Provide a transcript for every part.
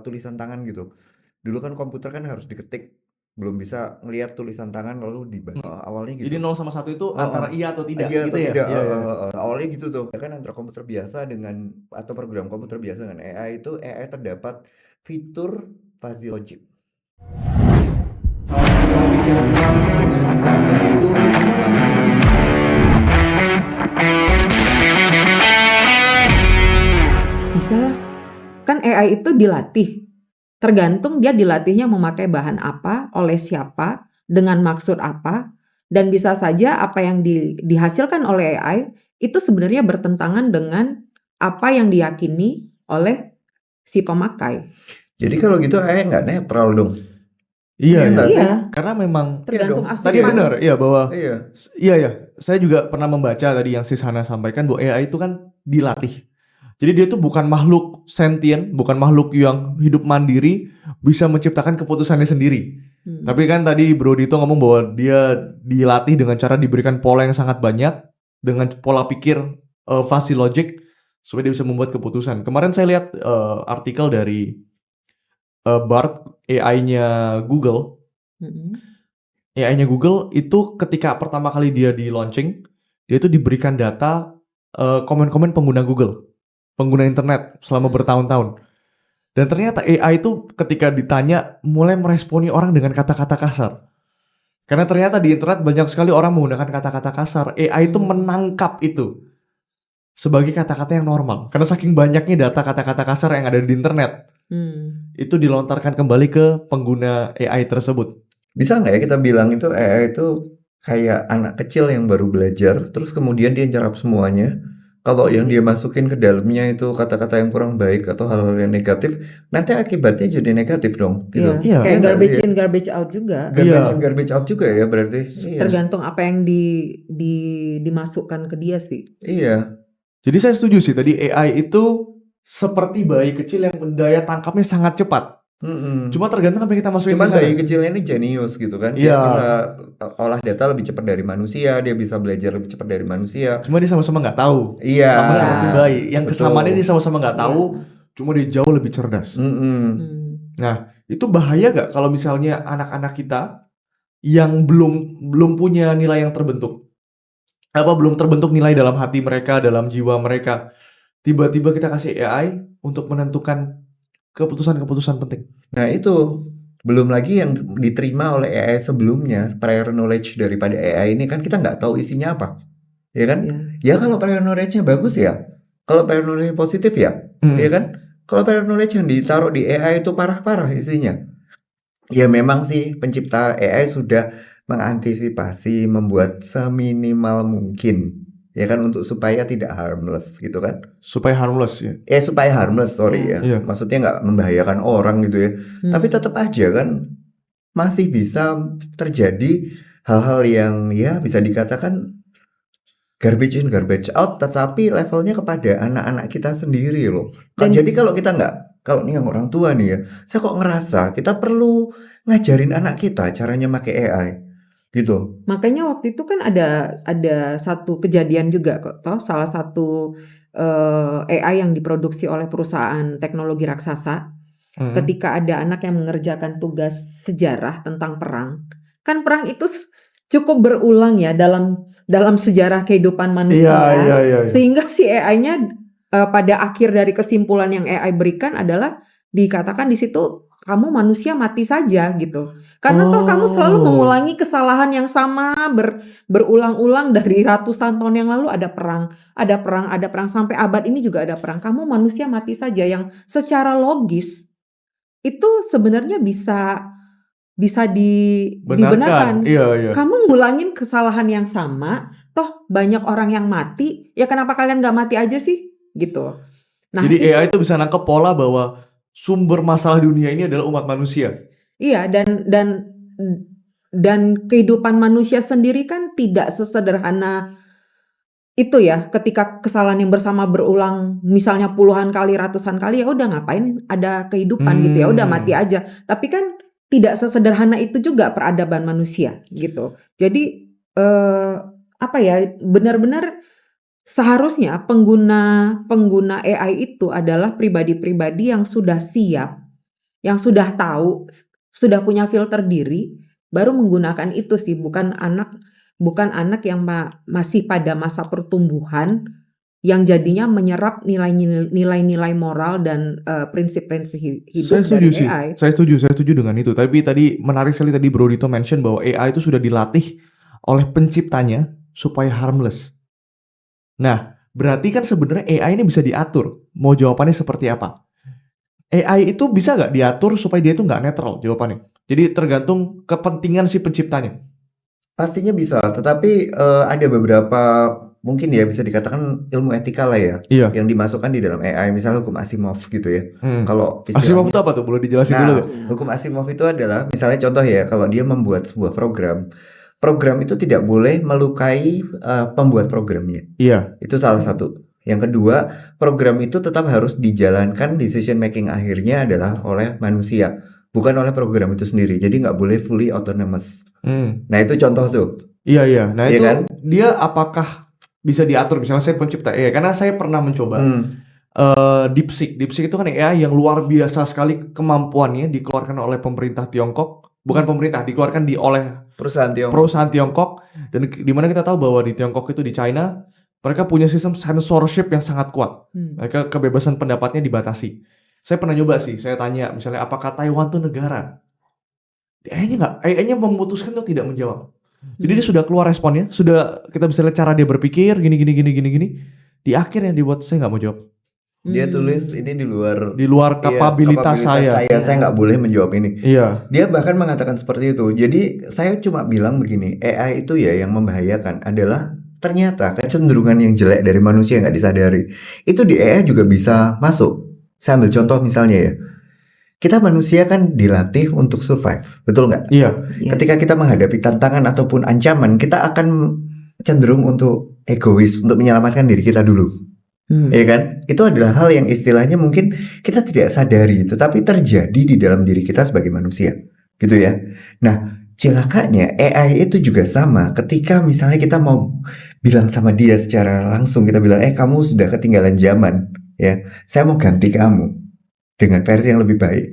tulisan tangan gitu. Dulu kan komputer kan harus diketik, belum bisa ngelihat tulisan tangan lalu awalnya Jadi gitu. 0 sama 1 itu Heeh. antara iya atau tidak Iya gitu atau ya? tidak, Iya, iya. awalnya gitu tuh. Ya kan antara komputer biasa dengan atau program komputer biasa dengan AI itu AI terdapat fitur fuzzy logic. Kalau bicara itu Bisa lah. Kan AI itu dilatih. Tergantung dia dilatihnya memakai bahan apa, oleh siapa, dengan maksud apa, dan bisa saja apa yang dihasilkan oleh AI itu sebenarnya bertentangan dengan apa yang diyakini oleh si pemakai. Jadi kalau gitu AI nggak netral dong. Iya, Iya iya. nggak sih? Iya, Karena memang tergantung dong. tadi asupan. benar ya bahwa Iya. iya ya, saya juga pernah membaca tadi yang Sishana sampaikan bahwa AI itu kan dilatih. Jadi dia tuh bukan makhluk sentient, bukan makhluk yang hidup mandiri bisa menciptakan keputusannya sendiri. Tapi kan tadi Bro Dito ngomong bahwa dia dilatih dengan cara diberikan pola yang sangat banyak dengan pola pikir fuzzy logic supaya dia bisa membuat keputusan. Kemarin saya lihat artikel dari Bard AI-nya Google. AI-nya Google itu ketika pertama kali dia di launching, dia itu diberikan data komen-komen pengguna Google, pengguna internet selama bertahun-tahun. Dan ternyata AI itu ketika ditanya mulai meresponi orang dengan kata-kata kasar. Karena ternyata di internet banyak sekali orang menggunakan kata-kata kasar. AI itu menangkap itu sebagai kata-kata yang normal. Karena saking banyaknya data kata-kata kasar yang ada di internet, itu dilontarkan kembali ke pengguna AI tersebut. Bisa nggak ya kita bilang itu AI itu kayak anak kecil yang baru belajar, terus kemudian dia nyerap semuanya. Kalau yang dia masukin ke dalamnya itu kata-kata yang kurang baik atau hal-hal yang negatif, nanti akibatnya jadi negatif dong, gitu. Iya, kayak nggak garbage sih? in, garbage out juga. Garbage in, garbage out juga ya berarti. Iya. Tergantung apa yang dimasukkan ke dia sih. Iya. Jadi saya setuju sih tadi AI itu seperti bayi kecil yang daya tangkapnya sangat cepat. Cuma tergantung apa yang kita masukin Cuman ke sana. bayi kecilnya ini jenius gitu kan. Dia Iya. bisa olah data lebih cepat dari manusia, dia bisa belajar lebih cepat dari manusia. Cuma dia sama-sama nggak tahu. Iya. Sama seperti bayi. Yang Betul. kesamaannya dia sama-sama nggak tahu. Cuma dia jauh lebih cerdas. Nah, itu bahaya gak kalau misalnya anak-anak kita yang belum punya nilai yang terbentuk, belum terbentuk nilai dalam hati mereka, dalam jiwa mereka, tiba-tiba kita kasih AI untuk menentukan keputusan-keputusan penting. Nah itu belum lagi yang diterima oleh AI sebelumnya, prior knowledge daripada AI ini kan kita nggak tahu isinya apa, ya kan? Ya kalau prior knowledge-nya bagus ya, kalau prior knowledge positif ya, ya kan? Kalau prior knowledge yang ditaruh di AI itu parah-parah isinya, ya memang sih pencipta AI sudah mengantisipasi membuat seminimal mungkin, ya kan, untuk supaya tidak harmless gitu kan? Supaya harmless ya. Supaya harmless, sorry ya. Iya. Maksudnya nggak membahayakan orang gitu ya. Tapi tetap aja kan masih bisa terjadi hal-hal yang ya bisa dikatakan garbage in, garbage out, tetapi levelnya kepada anak-anak kita sendiri loh. Jadi kalau kita nggak, kalau nih yang orang tua nih ya, saya kok ngerasa kita perlu ngajarin anak kita caranya pakai AI gitu. Makanya waktu itu kan ada satu kejadian juga kok, toh salah satu AI yang diproduksi oleh perusahaan teknologi raksasa. Ketika ada anak yang mengerjakan tugas sejarah tentang perang, kan perang itu cukup berulang ya dalam sejarah kehidupan manusia. Iya. Sehingga si AI-nya pada akhir dari kesimpulan yang AI berikan adalah dikatakan di situ kamu manusia mati saja gitu. Karena toh kamu selalu mengulangi kesalahan yang sama berulang-ulang dari ratusan tahun yang lalu ada perang sampai abad ini juga ada perang. Kamu manusia mati saja yang secara logis itu sebenarnya bisa dibenarkan. Iya. Kamu ngulangin kesalahan yang sama, toh banyak orang yang mati, ya kenapa kalian nggak mati aja sih? Gitu. Nah, jadi AI itu bisa nangkep pola bahwa sumber masalah dunia ini adalah umat manusia. Iya, dan kehidupan manusia sendiri kan tidak sesederhana itu ya. Ketika kesalahan yang bersama berulang, misalnya puluhan kali, ratusan kali, ya udah ngapain ada kehidupan gitu ya, udah mati aja. Tapi kan tidak sesederhana itu juga peradaban manusia gitu. Jadi apa ya, benar-benar seharusnya pengguna AI itu adalah pribadi-pribadi yang sudah siap yang sudah tahu, sudah punya filter diri, baru menggunakan itu sih, bukan anak yang masih pada masa pertumbuhan, yang jadinya menyerap nilai-nilai moral dan prinsip-prinsip Saya hidup setuju dari sih. AI. Saya setuju dengan itu. Tapi tadi menarik sekali tadi Bro Dito mention bahwa AI itu sudah dilatih oleh penciptanya supaya harmless. Nah, berarti kan sebenarnya AI ini bisa diatur. Mau jawabannya seperti apa? AI itu bisa nggak diatur supaya dia itu nggak netral jawabannya? Jadi tergantung kepentingan si penciptanya. Pastinya bisa, tetapi ada beberapa mungkin ya bisa dikatakan ilmu etika lah ya, Iya. yang dimasukkan di dalam AI, misalnya hukum Asimov gitu ya. Kalau Asimov itu istilahnya, apa tuh? Boleh dijelasin dulu nah nggak? hukum Asimov itu adalah misalnya contoh ya, kalau dia membuat sebuah program itu tidak boleh melukai pembuat programnya. Iya. Itu salah satu. Yang kedua, program itu tetap harus dijalankan, decision making akhirnya adalah oleh manusia, bukan oleh program itu sendiri. Jadi nggak boleh fully autonomous. Nah itu contoh tuh. Iya. Nah Iya itu kan? dia apakah bisa diatur? Misalnya saya pencipta AI, karena saya pernah mencoba DeepSeek. DeepSeek itu kan AI yang luar biasa sekali kemampuannya, dikeluarkan oleh pemerintah Tiongkok. Bukan pemerintah, dikeluarkan oleh perusahaan Tiongkok. Dan di mana kita tahu bahwa di Tiongkok itu, di China, mereka punya sistem censorship yang sangat kuat. Mereka kebebasan pendapatnya dibatasi. Saya pernah nyoba sih, saya tanya misalnya apakah Taiwan itu negara? AI-nya memutuskan untuk tidak menjawab. Jadi dia sudah keluar responnya, sudah kita bisa lihat cara dia berpikir gini. Di akhir yang dibuat saya nggak mau jawab. Dia tulis ini di luar kapabilitas saya. Saya nggak boleh menjawab ini. Iya. Dia bahkan mengatakan seperti itu. Jadi saya cuma bilang begini, AI itu ya yang membahayakan adalah ternyata kecenderungan yang jelek dari manusia yang nggak disadari. Itu di AI juga bisa masuk. Saya ambil contoh misalnya ya. Kita manusia kan dilatih untuk survive, betul nggak? Iya. Ketika kita menghadapi tantangan ataupun ancaman, kita akan cenderung untuk egois, untuk menyelamatkan diri kita dulu. Ya kan? Itu adalah hal yang istilahnya mungkin kita tidak sadari, tetapi terjadi di dalam diri kita sebagai manusia, gitu ya. Nah, celakanya AI itu juga sama. Ketika misalnya kita mau bilang sama dia secara langsung, kita bilang, kamu sudah ketinggalan zaman, ya. Saya mau ganti kamu dengan versi yang lebih baik.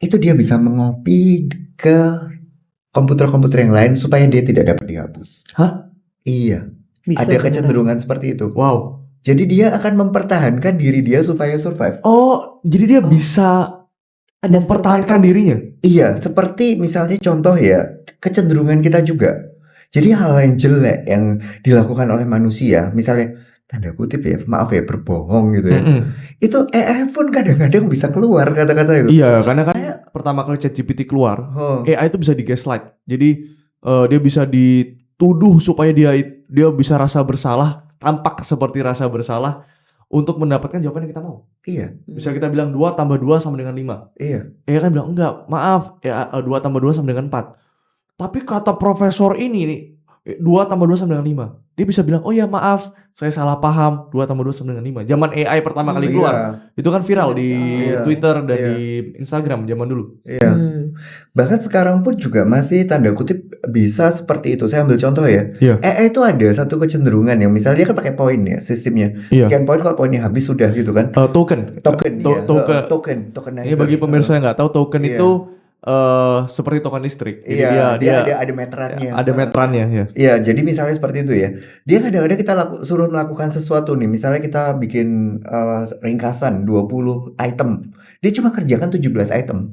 Itu dia bisa mengopi ke komputer-komputer yang lain supaya dia tidak dapat dihapus. Hah? Iya. Bisa Ada beneran. kecenderungan seperti itu. Wow. Jadi dia akan mempertahankan diri dia supaya survive. Oh, jadi dia bisa Ada mempertahankan survivor. dirinya. Iya, seperti misalnya contoh ya, kecenderungan kita juga. Jadi hal yang jelek yang dilakukan oleh manusia, misalnya tanda kutip ya, maaf ya, berbohong gitu ya. Itu AI pun kadang-kadang bisa keluar kata-kata itu. Iya, karena kan pertama kali ChatGPT keluar, AI itu bisa di gaslight. Jadi dia bisa dituduh supaya dia bisa rasa bersalah, tampak seperti rasa bersalah untuk mendapatkan jawaban yang kita mau. Iya. Bisa kita bilang 2 tambah 2 sama dengan 5. Iya. AI kan bilang enggak, maaf, 2 tambah 2 sama dengan 4. Tapi kata profesor ini nih, 2 tambah 2 sama dengan 5. Dia bisa bilang, oh ya maaf, saya salah paham, 2 tambah 2 sama dengan 5. Zaman AI pertama kali keluar, itu kan viral di Twitter dan di Instagram zaman dulu. Iya. Bahkan sekarang pun juga masih tanda kutip bisa seperti itu. Saya ambil contoh ya. AI itu ada satu kecenderungan yang misalnya dia kan pakai poin ya sistemnya. Sekian poin, kalau poinnya habis sudah gitu kan. Token. Ini bagi pemirsa yang nggak tahu, token itu seperti token listrik. Jadi dia ada meterannya. Ada meterannya ya. Iya, jadi misalnya seperti itu ya. Dia kadang-kadang kita suruh melakukan sesuatu nih. Misalnya kita bikin ringkasan 20 item. Dia cuma kerjakan 17 item.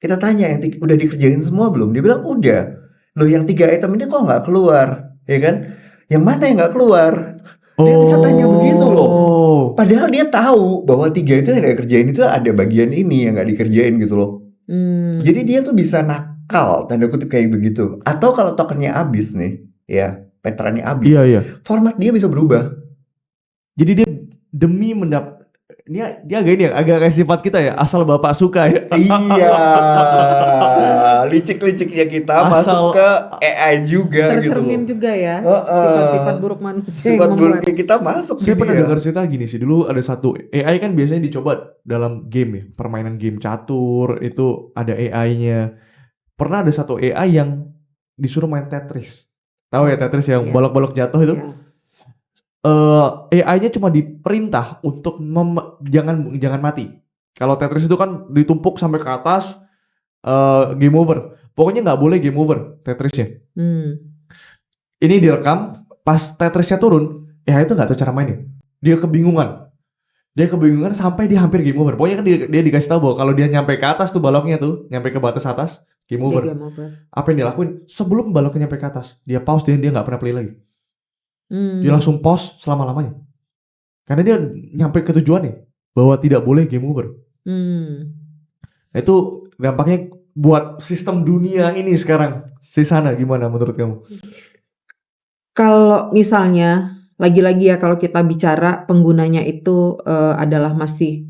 Kita tanya yang udah dikerjain semua belum? Dia bilang udah. Loh yang 3 item ini kok nggak keluar? Ya kan? Yang mana yang nggak keluar? Dia bisa tanya begitu loh. Padahal dia tahu bahwa 3 itu yang dia kerjain itu ada bagian ini yang nggak dikerjain gitu loh. Jadi dia tuh bisa nakal, tanda kutip kayak begitu. Atau kalau tokennya habis nih, ya veterannya habis, format dia bisa berubah. Jadi dia demi dia agak kayak sifat kita ya, asal bapak suka ya. Iya, licik-liciknya kita masuk ke AI juga gitu loh. Tercermin juga ya, sifat-sifat buruk manusia. Sifat buruknya kita masuk. Saya pernah dengar cerita gini sih, dulu ada satu AI kan biasanya dicoba dalam game ya, permainan game catur itu ada AI-nya. Pernah ada satu AI yang disuruh main Tetris. Tahu ya Tetris yang balok-balok jatuh itu? AI-nya cuma diperintah untuk jangan mati. Kalau Tetris itu kan ditumpuk sampai ke atas, game over. Pokoknya nggak boleh game over Tetrisnya. Ini direkam, pas Tetrisnya turun, ya itu nggak tahu cara mainnya. Dia kebingungan sampai dia hampir game over. Pokoknya kan dia dikasih tahu bahwa kalau dia nyampe ke atas tuh baloknya tuh, nyampe ke batas atas, game over. Game over. Apa yang dia lakuin? Sebelum baloknya nyampe ke atas, dia pause, dia nggak pernah play lagi. Dia langsung pause selama-lamanya. Karena dia nyampe ke tujuannya bahwa tidak boleh game over. Nah, itu dampaknya buat sistem dunia ini sekarang. Sisana gimana menurut kamu? Kalau misalnya lagi-lagi ya, kalau kita bicara penggunanya itu adalah masih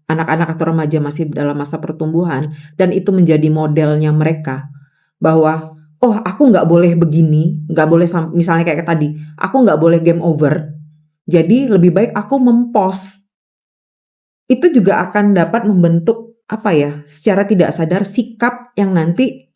anak-anak atau remaja, masih dalam masa pertumbuhan, dan itu menjadi modelnya mereka bahwa oh aku nggak boleh begini, nggak boleh misalnya kayak tadi, aku nggak boleh game over, jadi lebih baik aku mempost. Itu juga akan dapat membentuk apa ya, secara tidak sadar sikap yang nanti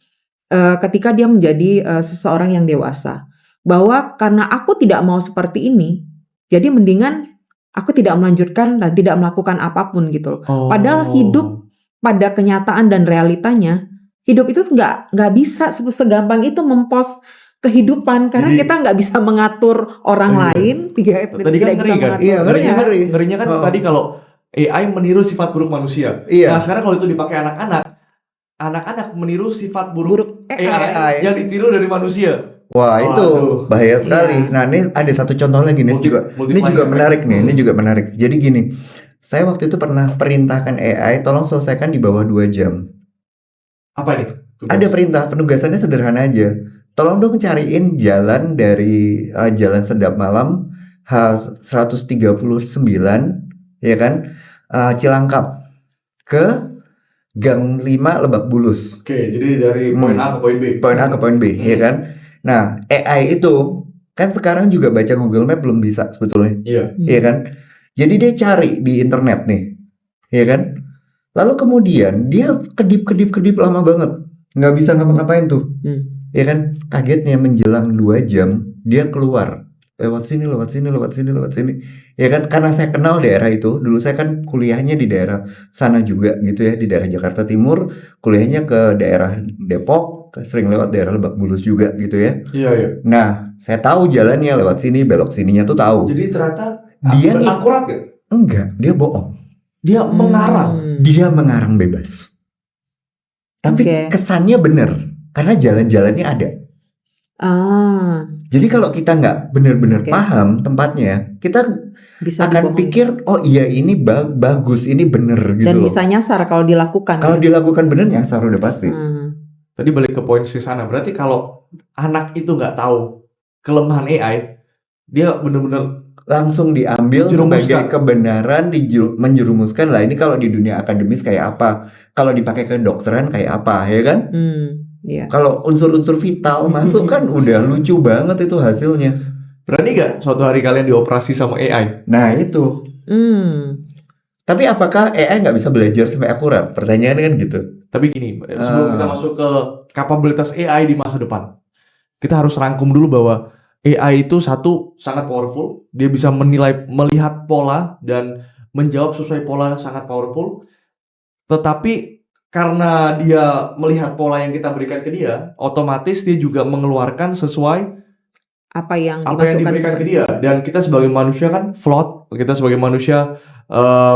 ketika dia menjadi seseorang yang dewasa, bahwa karena aku tidak mau seperti ini, jadi mendingan aku tidak melanjutkan dan tidak melakukan apapun gitu loh. Padahal hidup pada kenyataan dan realitanya, hidup itu nggak bisa segampang itu mempost kehidupan, karena Jadi- kita nggak bisa mengatur orang lain. Tadi kan ngeri kan? Iya, ngeri. Ngerinya kan tadi kalau AI meniru sifat buruk manusia. Iya. Nah sekarang kalau itu dipakai anak-anak meniru sifat buruk AI AI. yang ditiru dari manusia. Wah, itu Waduh. bahaya sekali. Iya. Nah, ini ada satu contoh lagi nih, ini Multiplier juga effect. menarik nih. Ini juga menarik. Jadi gini, saya waktu itu pernah perintahkan AI tolong selesaikan di bawah 2 jam. Apa nih? Ada perintah, penugasannya sederhana aja. Tolong dong cariin jalan dari Jalan Sedap Malam H139, ya kan, Cilangkap ke Gang 5 Lebak Bulus. Oke, jadi dari poin A ke poin B. Poin A ke poin B, ya kan. Nah, AI itu kan sekarang juga baca Google Map belum bisa sebetulnya, Iya. ya kan. Jadi dia cari di internet nih, ya kan. Lalu kemudian dia kedip lama banget, nggak bisa ngapa-ngapain tuh, ya kan. Kagetnya menjelang 2 jam dia keluar, lewat sini, ya kan. Karena saya kenal daerah itu, dulu saya kan kuliahnya di daerah sana juga gitu ya, di daerah Jakarta Timur, kuliahnya ke daerah Depok, sering lewat daerah Lebak Bulus juga gitu ya. Iya. Nah, saya tahu jalannya lewat sini, belok sininya tuh tahu. Jadi ternyata Dia nih- akurat gak? Enggak, dia bohong. Dia mengarang. Dia mengarang bebas. Tapi Oke. kesannya bener, karena jalan-jalannya ada. Jadi kalau kita nggak benar-benar Oke. paham tempatnya, kita Bisa akan dibohongi. pikir, oh iya ini bagus, ini bener gitu Dan loh. bisa nyasar kalau dilakukan. Kalau dilakukan bener nyasar udah pasti. Tadi balik ke poin Sisana. Berarti kalau anak itu nggak tahu kelemahan AI, dia bener-bener Langsung diambil Menjerumuskan. sebagai kebenaran, menjerumuskan lah. Ini kalau di dunia akademis kayak apa, kalau dipakai ke kedokteran kayak apa, ya kan? Iya. Kalau unsur-unsur vital masuk kan udah lucu banget itu hasilnya. berani nggak suatu hari kalian dioperasi sama AI? Nah itu. Tapi apakah AI nggak bisa belajar sampai akurat? Pertanyaannya kan gitu. Tapi gini, sebelum kita masuk ke kapabilitas AI di masa depan, kita harus rangkum dulu bahwa AI itu satu sangat powerful, dia bisa melihat pola dan menjawab sesuai pola, sangat powerful. Tetapi karena dia melihat pola yang kita berikan ke dia, otomatis dia juga mengeluarkan sesuai Apa yang diberikan ke dia. Dan kita sebagai manusia kan flawed, kita sebagai manusia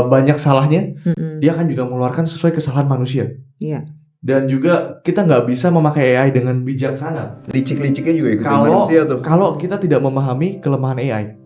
banyak salahnya. Dia akan juga mengeluarkan sesuai kesalahan manusia. Iya. Dan juga kita nggak bisa memakai AI dengan bijaksana Licik-liciknya juga ikutin kalau manusia tuh. kalau kita tidak memahami kelemahan AI.